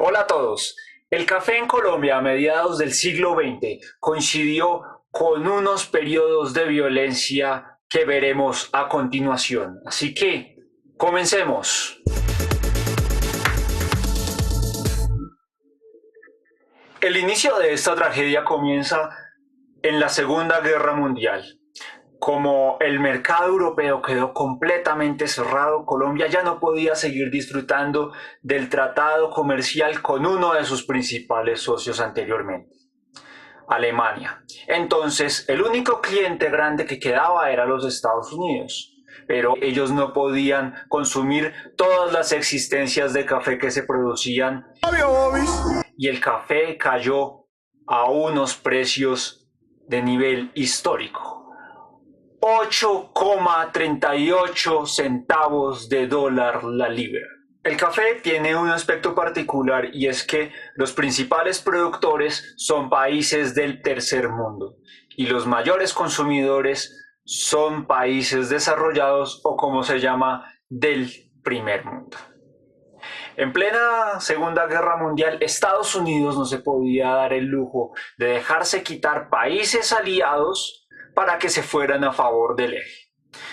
Hola a todos. El café en Colombia a mediados del siglo XX coincidió con unos periodos de violencia que veremos a continuación. Así que, comencemos. El inicio de esta tragedia comienza en la Segunda Guerra Mundial. Como el mercado europeo quedó completamente cerrado, Colombia ya no podía seguir disfrutando del tratado comercial con uno de sus principales socios anteriormente, Alemania. Entonces, el único cliente grande que quedaba era los Estados Unidos, pero ellos no podían consumir todas las existencias de café que se producían y el café cayó a unos precios de nivel histórico. 8,38 centavos de dólar la libra. El café tiene un aspecto particular y es que los principales productores son países del tercer mundo y los mayores consumidores son países desarrollados o como se llama del primer mundo. En plena Segunda Guerra Mundial, Estados Unidos no se podía dar el lujo de dejarse quitar países aliados para que se fueran a favor del eje.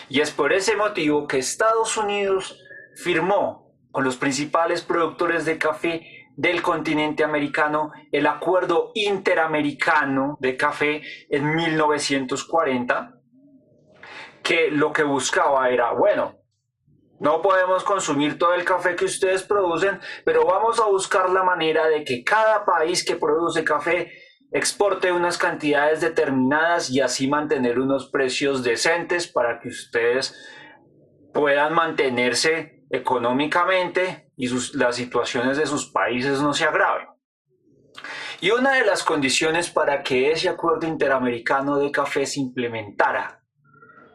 Y es por ese motivo que Estados Unidos firmó con los principales productores de café del continente americano el Acuerdo Interamericano de Café en 1940, que lo que buscaba era, bueno, no podemos consumir todo el café que ustedes producen, pero vamos a buscar la manera de que cada país que produce café exporte unas cantidades determinadas y así mantener unos precios decentes para que ustedes puedan mantenerse económicamente y las situaciones de sus países no se agraven. Y una de las condiciones para que ese acuerdo interamericano de café se implementara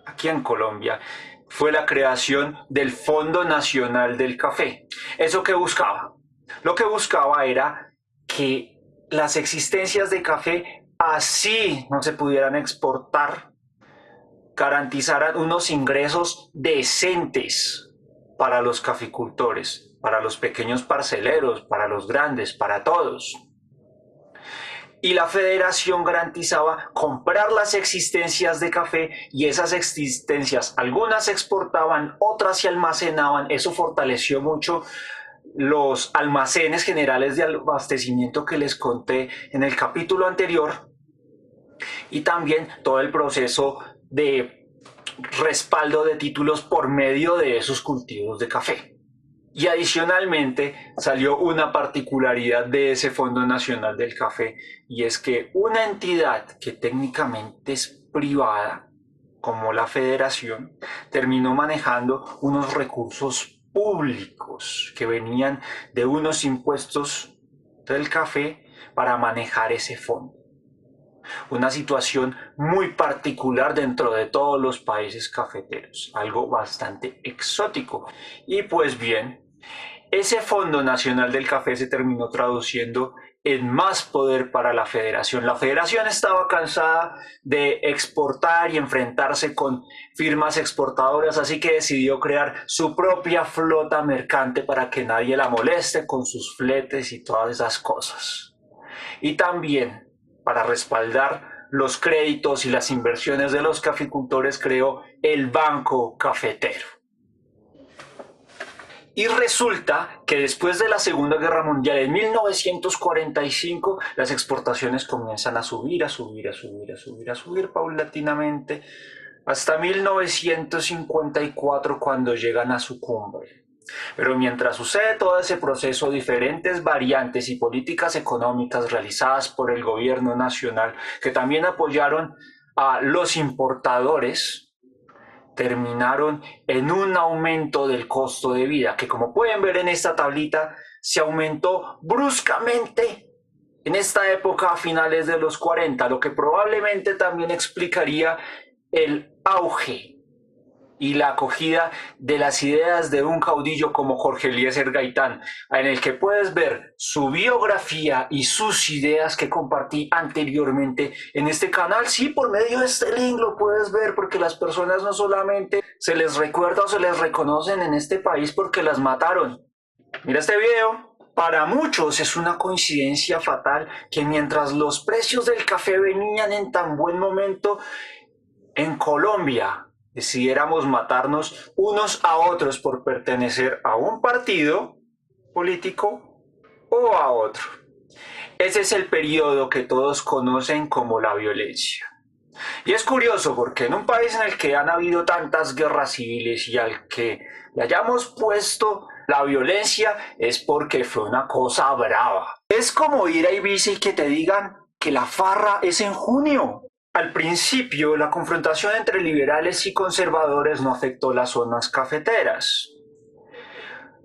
aquí en Colombia fue la creación del Fondo Nacional del Café. ¿Eso qué buscaba? Lo que buscaba era que las existencias de café así no se pudieran exportar, garantizaran unos ingresos decentes para los caficultores, para los pequeños parceleros, para los grandes, para todos. Y la federación garantizaba comprar las existencias de café y esas existencias, algunas se exportaban, otras se almacenaban. Eso fortaleció mucho los almacenes generales de abastecimiento que les conté en el capítulo anterior y también todo el proceso de respaldo de títulos por medio de esos cultivos de café. Y adicionalmente salió una particularidad de ese Fondo Nacional del Café y es que una entidad que técnicamente es privada, como la Federación, terminó manejando unos recursos públicos que venían de unos impuestos del café para manejar ese fondo. Una situación muy particular dentro de todos los países cafeteros, algo bastante exótico. Y pues bien, ese Fondo Nacional del Café se terminó traduciendo en más poder para la federación. La federación estaba cansada de exportar y enfrentarse con firmas exportadoras, así que decidió crear su propia flota mercante para que nadie la moleste con sus fletes y todas esas cosas. Y también para respaldar los créditos y las inversiones de los caficultores creó el Banco Cafetero. Y resulta que después de la Segunda Guerra Mundial, en 1945, las exportaciones comienzan a subir, a subir, a subir, a subir, a subir paulatinamente, hasta 1954 cuando llegan a su cumbre. Pero mientras sucede todo ese proceso, diferentes variantes y políticas económicas realizadas por el gobierno nacional, que también apoyaron a los importadores, terminaron en un aumento del costo de vida, que como pueden ver en esta tablita, se aumentó bruscamente en esta época a finales de los 40, lo que probablemente también explicaría el auge y la acogida de las ideas de un caudillo como Jorge Eliezer Gaitán, en el que puedes ver su biografía y sus ideas que compartí anteriormente en este canal. Sí, por medio de este link lo puedes ver, porque las personas no solamente se les recuerda o se les reconocen en este país porque las mataron. Mira este video. Para muchos es una coincidencia fatal que mientras los precios del café venían en tan buen momento, en Colombia decidiéramos matarnos unos a otros por pertenecer a un partido político o a otro. Ese es el periodo que todos conocen como la violencia. Y es curioso porque en un país en el que han habido tantas guerras civiles y al que le hayamos puesto la violencia es porque fue una cosa brava. Es como ir a Ibiza y que te digan que la farra es en junio. Al principio, la confrontación entre liberales y conservadores no afectó las zonas cafeteras.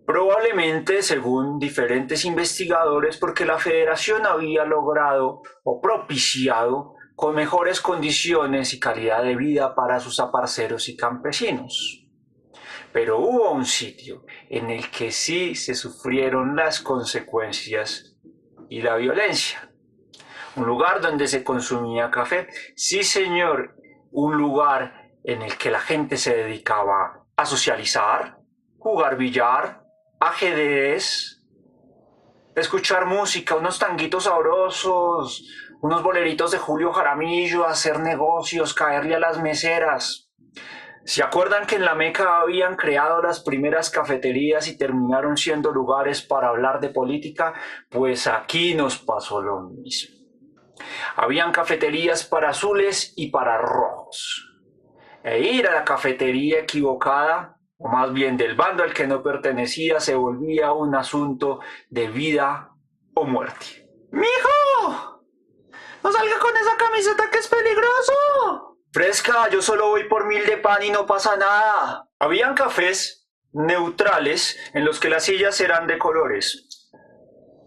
Probablemente, según diferentes investigadores, porque la federación había logrado o propiciado con mejores condiciones y calidad de vida para sus aparceros y campesinos. Pero hubo un sitio en el que sí se sufrieron las consecuencias y la violencia. Un lugar donde se consumía café, sí señor, un lugar en el que la gente se dedicaba a socializar, jugar billar, ajedrez, escuchar música, unos tanguitos sabrosos, unos boleritos de Julio Jaramillo, hacer negocios, caerle a las meseras. ¿Se acuerdan que en la Meca habían creado las primeras cafeterías y terminaron siendo lugares para hablar de política? Pues aquí nos pasó lo mismo. Habían cafeterías para azules y para rojos. E ir a la cafetería equivocada, o más bien del bando al que no pertenecía, se volvía un asunto de vida o muerte. ¡Mijo! ¡No salga con esa camiseta que es peligroso! Fresca, yo solo voy por 1000 de pan y no pasa nada. Habían cafés neutrales en los que las sillas eran de colores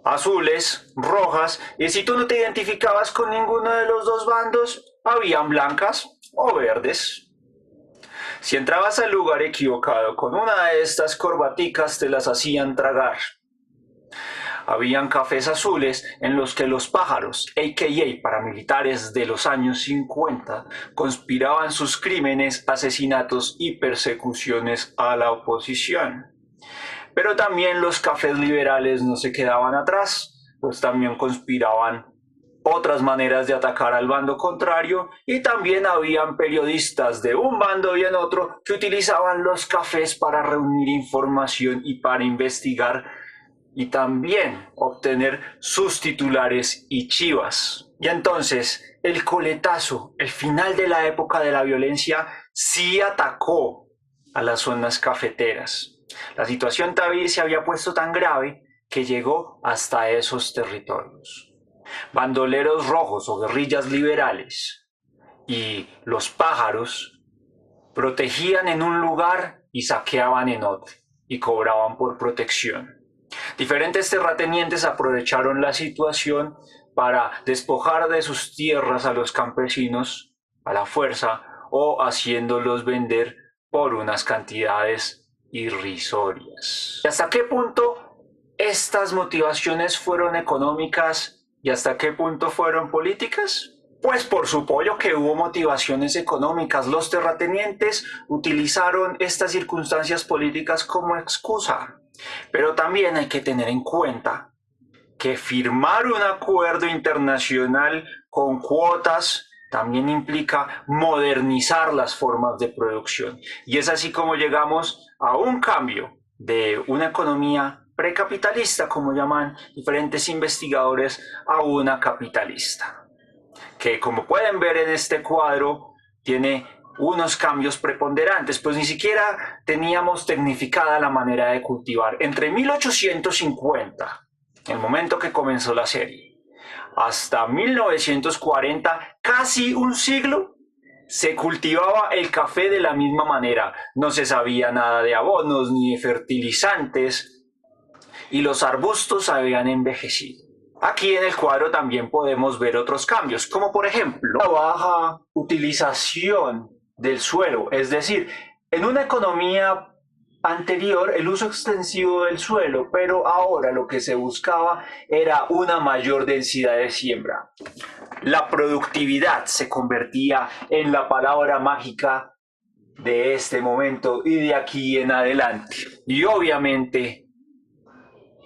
azules, rojas, y si tú no te identificabas con ninguno de los dos bandos, habían blancas o verdes. Si entrabas al lugar equivocado con una de estas corbaticas, te las hacían tragar. Habían cafés azules en los que los pájaros, a.k.a. paramilitares de los años 50, conspiraban sus crímenes, asesinatos y persecuciones a la oposición. Pero también los cafés liberales no se quedaban atrás, pues también conspiraban otras maneras de atacar al bando contrario y también habían periodistas de un bando y en otro que utilizaban los cafés para reunir información y para investigar y también obtener sus titulares y chivas. Y entonces el coletazo, el final de la época de la violencia, sí atacó a las zonas cafeteras. La situación todavía se había puesto tan grave que llegó hasta esos territorios. Bandoleros rojos o guerrillas liberales y los pájaros protegían en un lugar y saqueaban en otro y cobraban por protección. Diferentes terratenientes aprovecharon la situación para despojar de sus tierras a los campesinos a la fuerza o haciéndolos vender por unas cantidades irrisorias. ¿Y hasta qué punto estas motivaciones fueron económicas y hasta qué punto fueron políticas? Pues por supuesto que hubo motivaciones económicas. Los terratenientes utilizaron estas circunstancias políticas como excusa. Pero también hay que tener en cuenta que firmar un acuerdo internacional con cuotas también implica modernizar las formas de producción. Y es así como llegamos a un cambio de una economía precapitalista, como llaman diferentes investigadores, a una capitalista, que como pueden ver en este cuadro, tiene unos cambios preponderantes, pues ni siquiera teníamos tecnificada la manera de cultivar. Entre 1850, el momento que comenzó la serie, hasta 1940, casi un siglo, se cultivaba el café de la misma manera. No se sabía nada de abonos ni de fertilizantes y los arbustos habían envejecido. Aquí en el cuadro también podemos ver otros cambios, como por ejemplo la baja utilización del suelo, es decir, en una economía anterior el uso extensivo del suelo, pero ahora lo que se buscaba era una mayor densidad de siembra. La productividad se convertía en la palabra mágica de este momento y de aquí en adelante. Y obviamente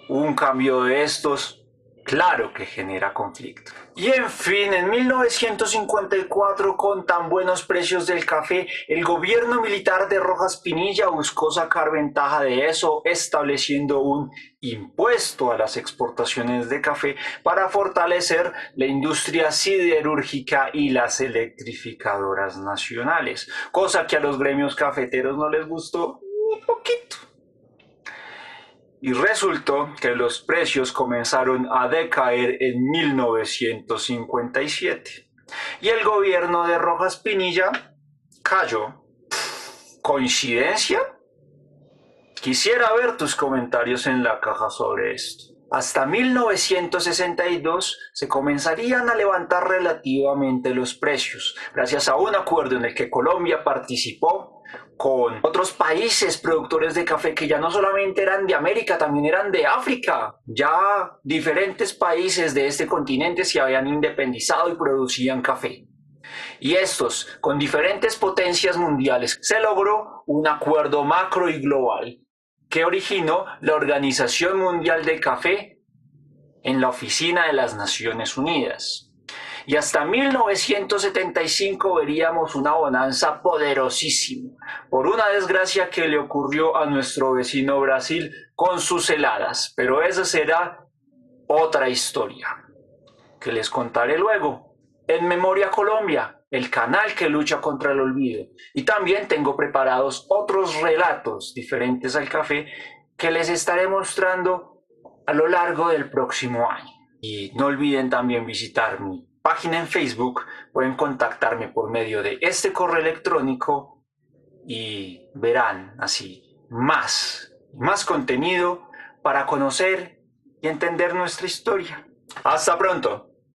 Un cambio de estos, claro que genera conflicto. Y en fin, en 1954, con tan buenos precios del café, el gobierno militar de Rojas Pinilla buscó sacar ventaja de eso, estableciendo un impuesto a las exportaciones de café para fortalecer la industria siderúrgica y las electrificadoras nacionales, cosa que a los gremios cafeteros no les gustó ni poquito. Y resultó que los precios comenzaron a decaer en 1957 y el gobierno de Rojas Pinilla cayó. ¿Coincidencia? Quisiera ver tus comentarios en la caja sobre esto. Hasta 1962 se comenzarían a levantar relativamente los precios, gracias a un acuerdo en el que Colombia participó con otros países productores de café que ya no solamente eran de América, también eran de África. Ya diferentes países de este continente se habían independizado y producían café. Y estos, con diferentes potencias mundiales, se logró un acuerdo macro y global que originó la Organización Mundial del Café en la Oficina de las Naciones Unidas. Y hasta 1975 veríamos una bonanza poderosísima por una desgracia que le ocurrió a nuestro vecino Brasil con sus heladas, pero esa será otra historia que les contaré luego. En Memoria Colombia, el canal que lucha contra el olvido. Y también tengo preparados otros relatos diferentes al café que les estaré mostrando a lo largo del próximo año. Y no olviden también visitar mi página en Facebook. Pueden contactarme por medio de este correo electrónico y verán así más contenido para conocer y entender nuestra historia. Hasta pronto.